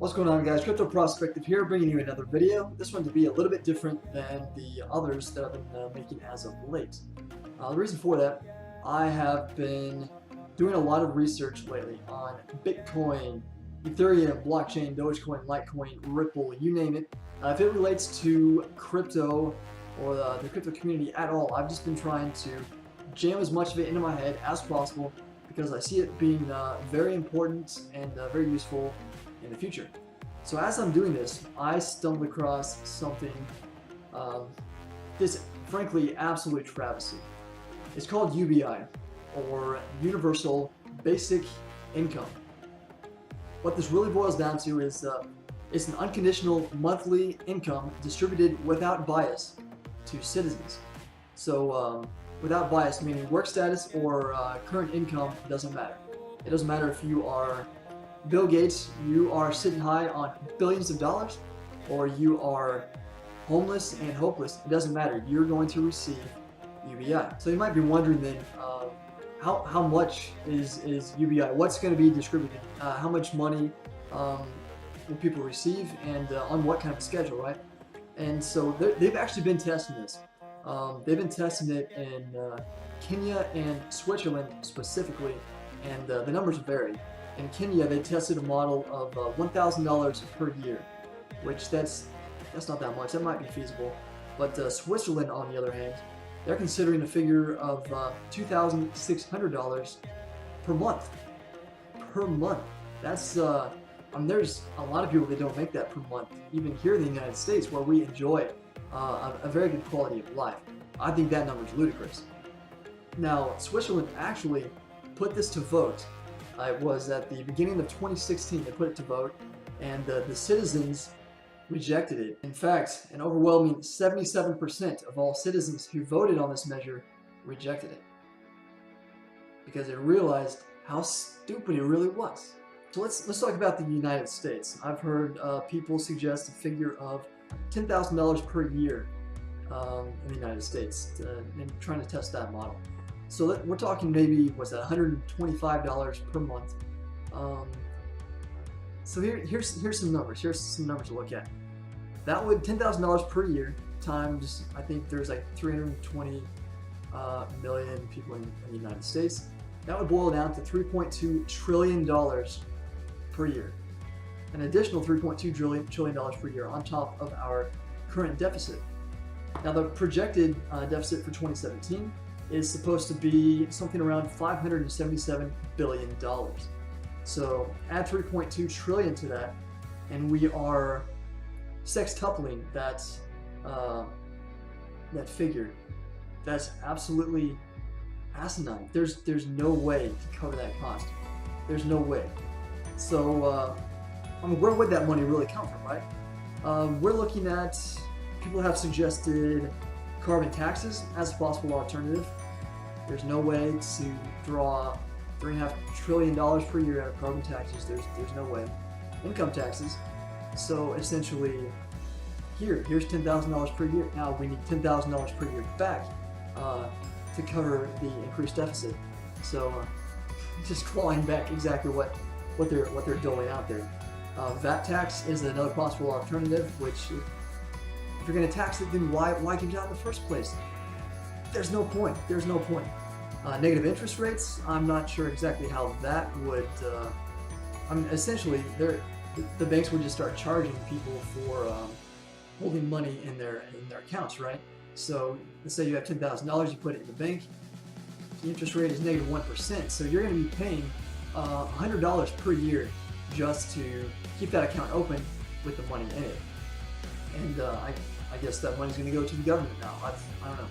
What's going on, guys? Crypto Prospective here, bringing you another video. This one to be a little bit different than the others that I've been making as of late. The reason for that, I have been doing a lot of research lately on Bitcoin, Ethereum, blockchain, Dogecoin, Litecoin, Ripple, you name it. If it relates to crypto or the crypto community at all, I've just been trying to jam as much of it into my head as possible because I see it being very important and very useful in the future. So as I'm doing this, I stumbled across something, this frankly absolute travesty. It's called UBI, or Universal Basic Income. What this really boils down to is it's an unconditional monthly income distributed without bias to citizens. So without bias, meaning work status or current income doesn't matter. It doesn't matter if you are Bill Gates, you are sitting high on billions of dollars, or you are homeless and hopeless. It doesn't matter. You're going to receive UBI. So you might be wondering then, how much is UBI? What's going to be distributed? How much money will people receive, and on what kind of schedule, right? And so they've actually been testing this. They've been testing it in Kenya and Switzerland specifically, and the numbers vary. In Kenya, they tested a model of $1,000 per year, which that's not that much. That might be feasible. But Switzerland, on the other hand, they're considering a figure of $2,600 per month. Per month. That's there's a lot of people that don't make that per month, even here in the United States, where we enjoy a very good quality of life. I think that number is ludicrous. Now, Switzerland actually put this to vote. It was at the beginning of 2016 they put it to vote, and the citizens rejected it. In fact, an overwhelming 77% of all citizens who voted on this measure rejected it because they realized how stupid it really was. So let's talk about the United States. I've heard people suggest a figure of $10,000 per year in the United States, and trying to test that model. So we're talking maybe, what's that, $125 per month. So here's some numbers. Here's some numbers to look at. That would $10,000 per year times, I think there's like 320 million people in the United States. That would boil down to $3.2 trillion per year. An additional $3.2 trillion per year on top of our current deficit. Now the projected deficit for 2017 is supposed to be something around $577 billion. So add 3.2 trillion to that, and we are sextupling that figure. That's absolutely asinine. There's no way to cover that cost. There's no way. So where would that money really come from, right? We're looking at, people have suggested carbon taxes as a possible alternative. There's no way to draw $3.5 trillion per year out of carbon taxes. There's no way. Income taxes. So essentially, here's $10,000 per year. Now we need $10,000 per year back to cover the increased deficit. So just clawing back exactly what they're doling out there. VAT tax is another possible alternative, which if you're going to tax it, then why give it out in the first place? There's no point. There's no point. Negative interest rates, I'm not sure exactly how that would, essentially the banks would just start charging people for holding money in their accounts, right? So let's say you have $10,000, you put it in the bank, the interest rate is negative 1%, so you're going to be paying $100 per year just to keep that account open with the money in it. And I guess that money's going to go to the government now. I don't know.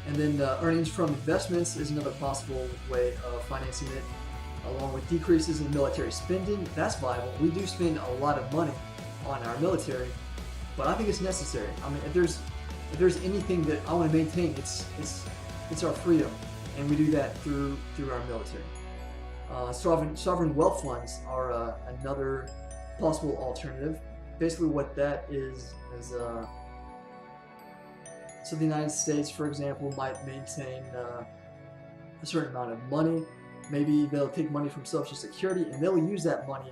And then earnings from investments is another possible way of financing it, along with decreases in military spending. That's viable. We do spend a lot of money on our military, but I think it's necessary. I mean, if there's anything that I want to maintain, it's our freedom, and we do that through our military. Sovereign wealth funds are another possible alternative. Basically, what that is so the United States, for example, might maintain a certain amount of money. Maybe they'll take money from Social Security and they'll use that money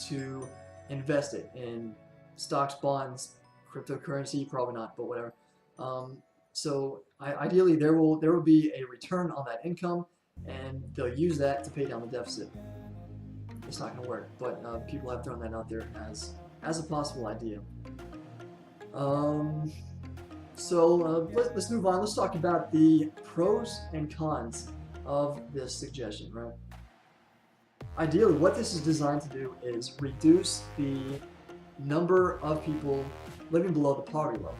to invest it in stocks, bonds, cryptocurrency, probably not, but whatever. So ideally, there will be a return on that income, and they'll use that to pay down the deficit. It's not going to work, but people have thrown that out there as a possible idea. Let's move on. Let's talk about the pros and cons of this suggestion, right? Ideally, what this is designed to do is reduce the number of people living below the poverty level.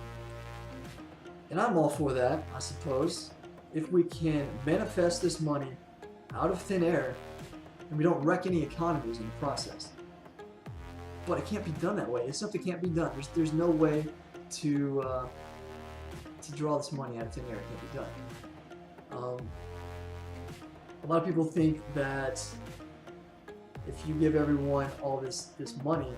And I'm all for that, I suppose, if we can manifest this money out of thin air and we don't wreck any economies in the process. But it can't be done that way. It simply can't be done. There's no way to draw this money out of thin air. It can't be done. A lot of people think that if you give everyone all this money,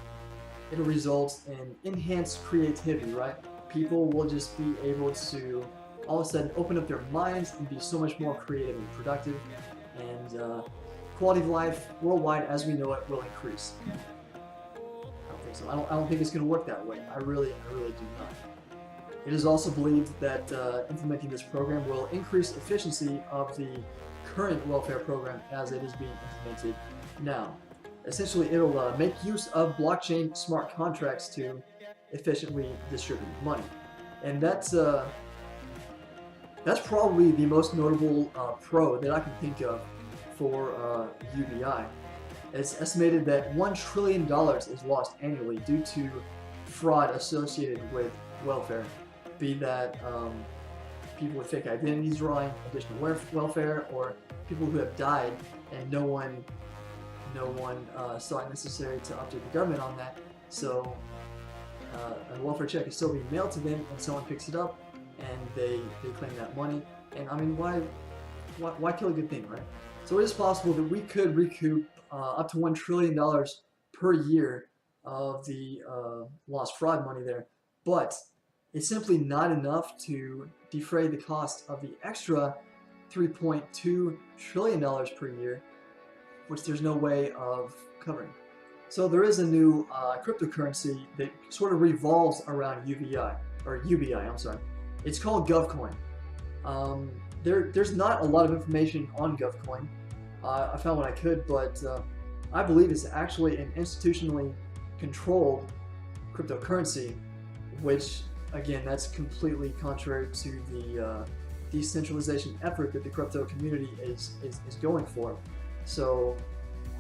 it'll result in enhanced creativity, right? People will just be able to all of a sudden open up their minds and be so much more creative and productive, and quality of life worldwide as we know it will increase. I don't think so. I don't think it's going to work that way. I really do not. It is also believed that implementing this program will increase efficiency of the current welfare program as it is being implemented now. Essentially, it'll make use of blockchain smart contracts to efficiently distribute money, and that's probably the most notable pro that I can think of for UBI. It's estimated that $1 trillion is lost annually due to fraud associated with welfare, be that people with fake identities drawing additional welfare, or people who have died and no one saw it necessary to update the government on that. So a welfare check is still being mailed to them, and someone picks it up and they claim that money. And I mean, why kill a good thing, right? So it is possible that we could recoup up to $1 trillion per year of the lost fraud money there, but it's simply not enough to defray the cost of the extra $3.2 trillion per year, which there's no way of covering. So there is a new cryptocurrency that sort of revolves around UBI, I'm sorry. It's called GovCoin. There's not a lot of information on GovCoin. I found what I could, but I believe it's actually an institutionally controlled cryptocurrency, which, again, that's completely contrary to the decentralization effort that the crypto community is going for. So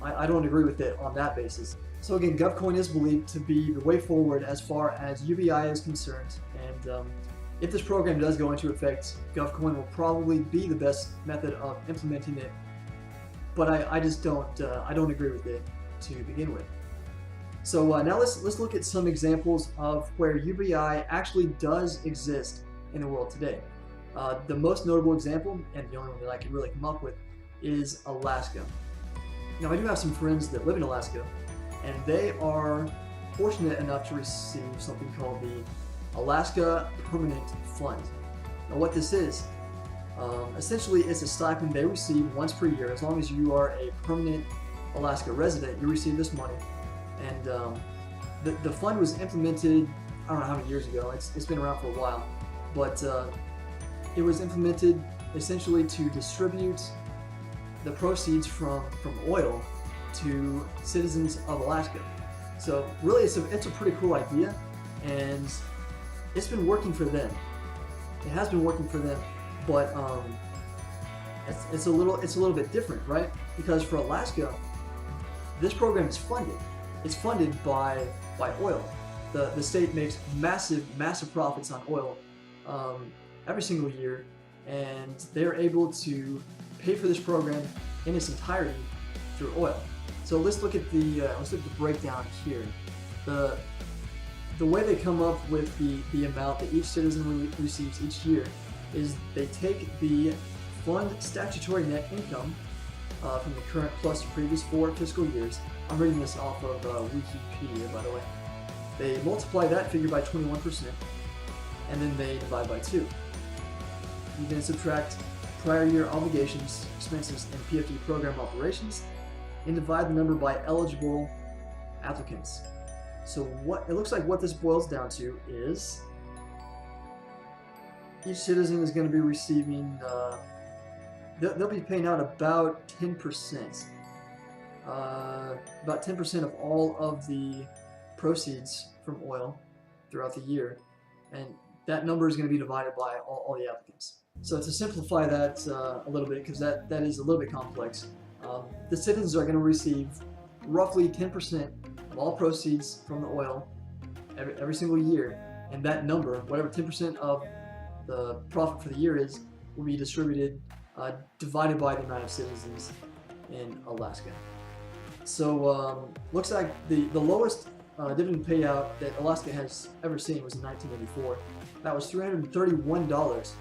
I don't agree with it on that basis. So again, GovCoin is believed to be the way forward as far as UBI is concerned, and if this program does go into effect, GovCoin will probably be the best method of implementing it. But I just don't agree with it to begin with. So now let's look at some examples of where UBI actually does exist in the world today. The most notable example, and the only one that I can really come up with, is Alaska. Now, I do have some friends that live in Alaska, and they are fortunate enough to receive something called the Alaska Permanent Fund. Now, what this is, essentially it's a stipend they receive once per year. As long as you are a permanent Alaska resident, you receive this money. And the fund was implemented, I don't know how many years ago, it's been around for a while, but it was implemented essentially to distribute the proceeds from oil to citizens of Alaska. So really it's a pretty cool idea, and it's been working for them. It has been working for them, but it's a little bit different, right? Because for Alaska, this program is funded. It's funded by oil. The state makes massive profits on oil every single year, and they're able to pay for this program in its entirety through oil. So let's look at the breakdown here. The way they come up with the amount that each citizen receives each year is they take the fund statutory net income from the current plus the previous 4 fiscal years. I'm reading this off of Wikipedia, by the way. They multiply that figure by 21%, and then they divide by 2. You then subtract prior year obligations, expenses, and PFD program operations, and divide the number by eligible applicants. So what it looks like what this boils down to is each citizen is going to be receiving, they'll be paying out about 10%. About 10% of all of the proceeds from oil throughout the year. And that number is going to be divided by all the applicants. So to simplify that a little bit, because that is a little bit complex, the citizens are going to receive roughly 10% of all proceeds from the oil every single year, and that number, whatever 10% of the profit for the year is, will be distributed, divided by the amount of citizens in Alaska. So looks like the lowest dividend payout that Alaska has ever seen was in 1984. That was $331.29.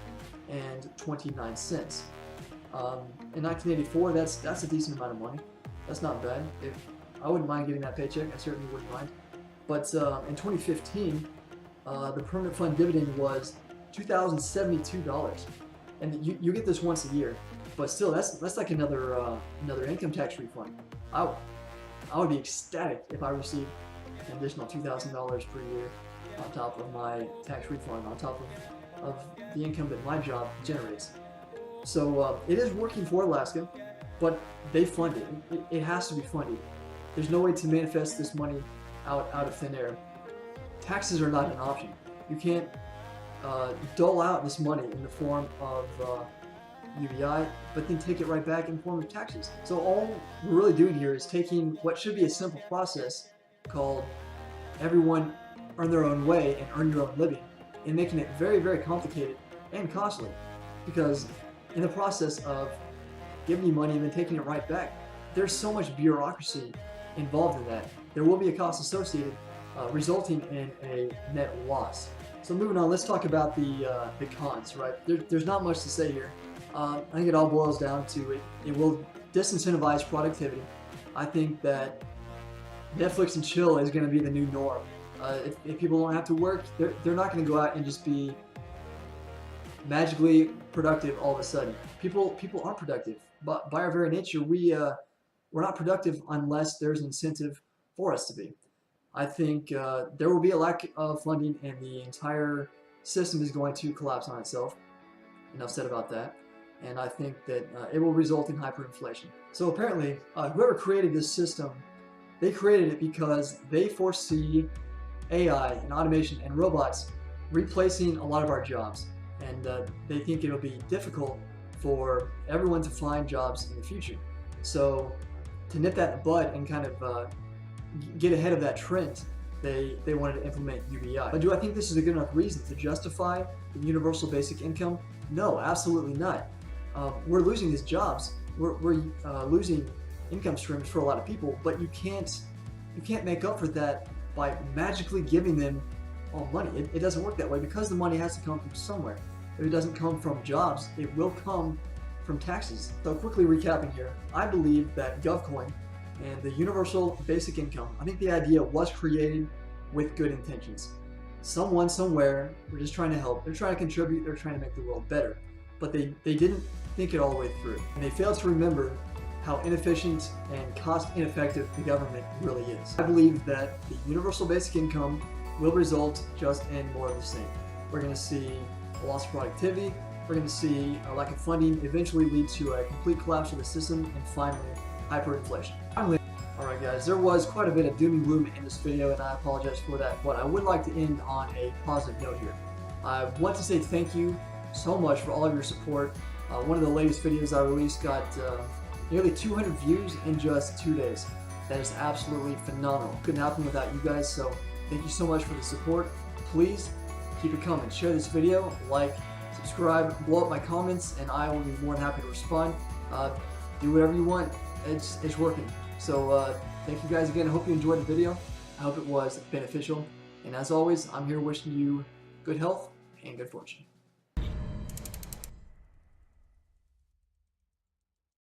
In 1984, that's a decent amount of money. That's not bad. I wouldn't mind getting that paycheck. I certainly wouldn't mind. But in 2015, the permanent fund dividend was $2,072, and you get this once a year. But still, that's like another income tax refund. I would be ecstatic if I received an additional $2,000 per year on top of my tax refund, on top of the income that my job generates. So it is working for Alaska, but they fund it. It has to be funded. There's no way to manifest this money out of thin air. Taxes are not an option. You can't dole out this money in the form of UBI, but then take it right back in the form of taxes. So all we're really doing here is taking what should be a simple process called everyone earn their own way and earn your own living, and making it very, very complicated and costly, because in the process of giving you money and then taking it right back, there's so much bureaucracy involved in that. There will be a cost associated, resulting in a net loss. So moving on, let's talk about the cons, right? There's not much to say here. I think it all boils down to it will disincentivize productivity. I think that Netflix and chill is going to be the new norm. If people don't have to work, they're not going to go out and just be magically productive all of a sudden. People aren't productive, but by our very nature, we're not productive unless there's an incentive for us to be. I think there will be a lack of funding, and the entire system is going to collapse on itself. Enough said about that. And I think that it will result in hyperinflation. So apparently, whoever created this system, they created it because they foresee AI and automation and robots replacing a lot of our jobs. And they think it'll be difficult for everyone to find jobs in the future. So to nip that in the bud and kind of get ahead of that trend, they wanted to implement UBI. But do I think this is a good enough reason to justify the universal basic income? No, absolutely not. We're losing these jobs. We're losing income streams for a lot of people, but you can't make up for that by magically giving them all money. It doesn't work that way, because the money has to come from somewhere. If it doesn't come from jobs, it will come from taxes. So quickly recapping here, I believe that GovCoin and the universal basic income, I think the idea was created with good intentions. Someone somewhere, we're just trying to help. They're trying to contribute. They're trying to make the world better. But they didn't think it all the way through. And they failed to remember how inefficient and cost ineffective the government really is. I believe that the universal basic income will result just in more of the same. We're going to see a loss of productivity. We're going to see a lack of funding eventually lead to a complete collapse of the system, and finally, hyperinflation. Alright guys, there was quite a bit of doom and gloom in this video, and I apologize for that, but I would like to end on a positive note here. I want to say thank you so much for all of your support. One of the latest videos I released got nearly 200 views in just 2 days. That is absolutely phenomenal. Couldn't happen without you guys, so thank you so much for the support. Please keep it coming. Share this video, like, subscribe, blow up my comments, and I will be more than happy to respond. Do whatever you want. It's working. So thank you guys again. I hope you enjoyed the video. I hope it was beneficial. And as always, I'm here wishing you good health and good fortune.